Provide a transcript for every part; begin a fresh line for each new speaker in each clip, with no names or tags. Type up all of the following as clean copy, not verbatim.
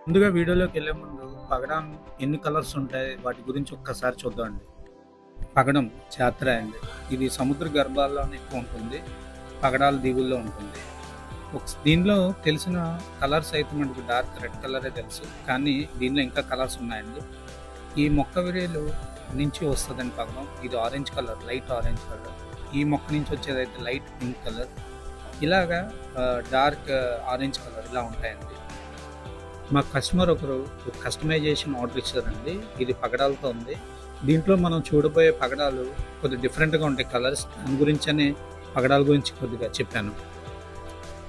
ముందుగా వీడియోలోకి వెళ్ళే ముందు పగడం ఎన్ని కలర్స్ ఉంటాయి వాటి గురించి ఒక్కసారి చూద్దామండి. పగడం జాతర అండి. ఇది సముద్ర గర్భాల్లోనే ఎక్కువ ఉంటుంది. పగడాల దీవుల్లో ఉంటుంది. దీనిలో తెలిసిన కలర్స్ అయితే మనకు డార్క్ రెడ్ కలరే తెలుసు, కానీ దీనిలో ఇంకా కలర్స్ ఉన్నాయండి. ఈ మొక్క విరేలు నుంచి వస్తుందండి పగడం. ఇది orange colour, light orange colour. ఈ మొక్క నుంచి వచ్చేదైతే లైట్ పింక్ కలర్, ఇలాగా డార్క్ ఆరెంజ్ కలర్ ఇలా ఉంటాయండి. మా కస్టమర్ ఒకరు కస్టమైజేషన్ ఆర్డర్ ఇచ్చారండి. ఇది పగడాలతో ఉంది. దీంట్లో మనం చూడబోయే పగడాలు కొద్దిగా డిఫరెంట్గా ఉంటాయి కలర్స్. దాని గురించనే పగడాల గురించి కొద్దిగా చెప్పాను.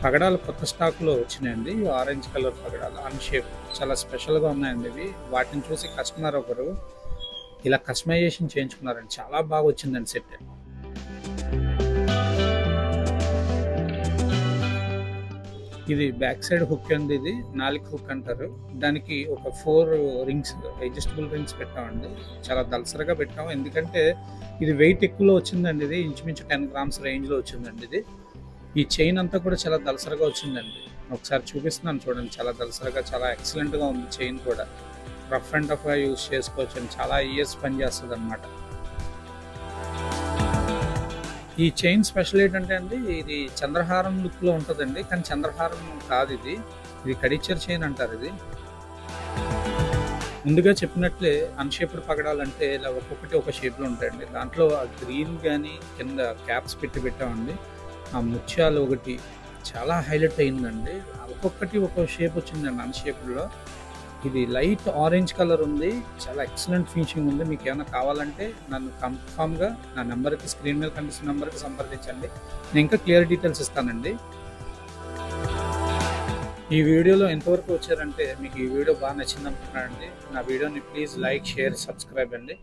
పగడాలు కొత్త స్టాక్లో వచ్చినాయండి. ఆరెంజ్ కలర్ పగడాలు అన్ షేప్ చాలా స్పెషల్గా ఉన్నాయండి ఇవి. వాటిని చూసి కస్టమర్ ఒకరు ఇలా కస్టమైజేషన్ చేయించుకున్నారండి. చాలా బాగా వచ్చిందండి సెట్. ఇది బ్యాక్ సైడ్ హుక్ అండి. ఇది నాలుగు హుక్ అంటారు. దానికి ఒక 4 రింగ్స్, అడ్జస్టబుల్ రింగ్స్ పెట్టామండి. చాలా దలసరగా పెట్టాము, ఎందుకంటే ఇది వెయిట్ ఎక్కువలో వచ్చిందండి. ఇది ఇంచుమించు 10 గ్రామ్స్ రేంజ్లో వచ్చిందండి. ఇది ఈ చైన్ అంతా కూడా చాలా దలసరగా వచ్చిందండి. ఒకసారి చూపిస్తున్నాను చూడండి. చాలా దలసరగా, చాలా ఎక్సలెంట్గా ఉంది. చైన్ కూడా రఫ్ అండ్ టఫ్గా యూజ్ చేసుకోవచ్చు అండి. చాలా ఇయర్స్ పనిచేస్తుంది అనమాట. ఈ చైన్ స్పెషల్ ఏంటంటే అండి, ఇది చంద్రహారం లుక్లో ఉంటుందండి, కానీ చంద్రహారం కాదు ఇది. ఇది కడిచర్ చైన్ అంటారు. ఇది ముందుగా చెప్పినట్లే అన్షేప్డ్ పగడాలంటే ఇలా ఒక్కొక్కటి ఒక షేప్లో ఉంటాయండి. దాంట్లో ఆ గ్రీన్ కానీ కింద క్యాప్స్ పెట్టామండి. ఆ ముత్యాలు ఒకటి చాలా హైలైట్ అయిందండి. ఒక్కొక్కటి ఒక్కో షేప్ వచ్చిందండి అన్షేప్డ్లో. ఇది లైట్ ఆరెంజ్ కలర్ ఉంది. చాలా ఎక్సలెంట్ ఫినిషింగ్ ఉంది. మీకు ఏమైనా కావాలంటే నన్ను కన్ఫామ్గా నా నెంబర్కి, స్క్రీన్ మీద కనిపిస్తున్న నెంబర్కి సంప్రదించండి. నేను ఇంకా క్లియర్ డీటెయిల్స్ ఇస్తానండి. ఈ వీడియోలో ఎంతవరకు వచ్చారంటే మీకు ఈ వీడియో బాగా నచ్చింది అనుకుంటున్నానండి. నా వీడియోని ప్లీజ్ లైక్, షేర్, సబ్స్క్రైబ్ అండి.